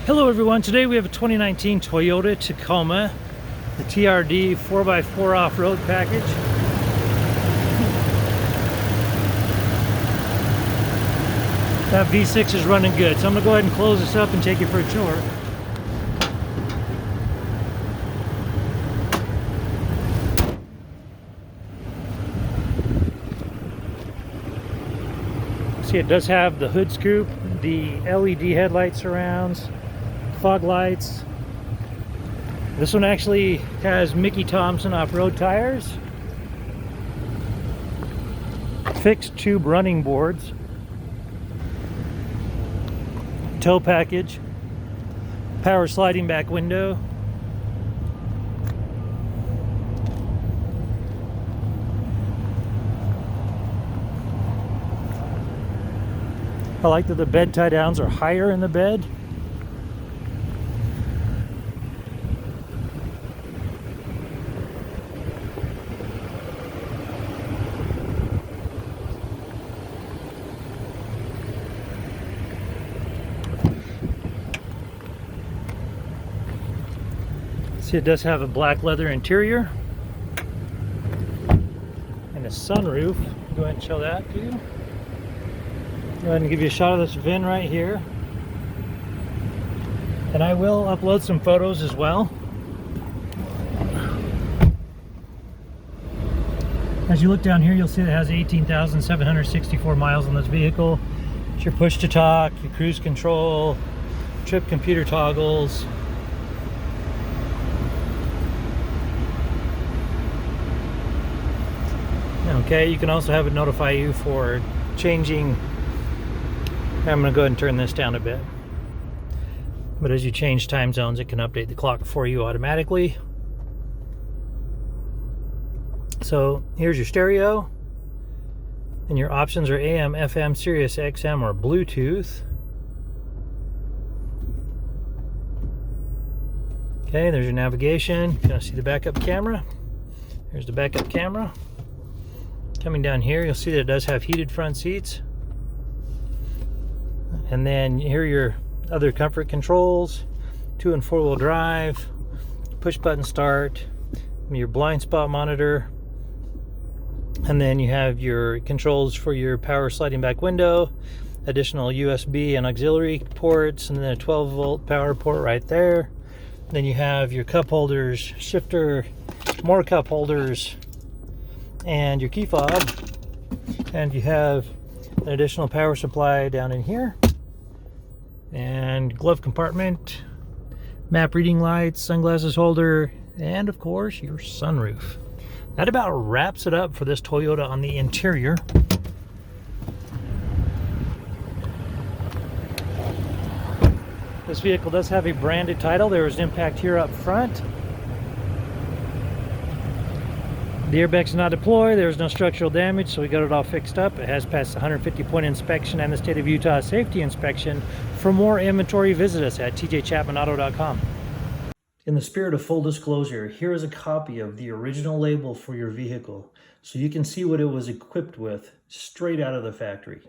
Hello everyone, today we have a 2019 Toyota Tacoma, the TRD 4x4 off-road package. That V6 is running good, so I'm going to go ahead and close this up and take you for a tour. See, it does have the hood scoop, the LED headlight surrounds, fog lights. This one actually has Mickey Thompson Offroad Tires, fixed tube running boards, tow package, power sliding back window, I like that the bed tie downs are higher in the bed. See, it does have a black leather interior and a sunroof. Go ahead and show that to you. Go ahead and give you a shot of this VIN right here. And I will upload some photos as well. As you look down here, you'll see it has 18,764 miles on this vehicle. It's your push to talk, your cruise control, trip computer toggles. Okay, you can also have it notify you for changing. I'm going to go ahead and turn this down a bit. But as you change time zones, it can update the clock for you automatically. So here's your stereo. And your options are AM, FM, Sirius XM, or Bluetooth. Okay, there's your navigation. You're going to see the backup camera. Here's the backup camera. Coming down here, you'll see that it does have heated front seats. And then here are your other comfort controls, 2- and 4-wheel drive, push button start, your blind spot monitor, and then you have your controls for your power sliding back window, additional USB and auxiliary ports, and then a 12-volt power port right there. Then you have your cup holders, shifter, more cup holders, and your key fob. And you have an additional power supply down in here, and glove compartment, map reading lights, sunglasses holder, and of course your sunroof. That about wraps it up for this Toyota on the interior. This vehicle does have a branded title. There is an impact here up front. The airbags are not deployed. There's no structural damage, so we got it all fixed up. It has passed the 150-point inspection and the state of Utah safety inspection. For more inventory, visit us at tjchapmanauto.com. In the spirit of full disclosure, here is a copy of the original label for your vehicle, so you can see what it was equipped with straight out of the factory.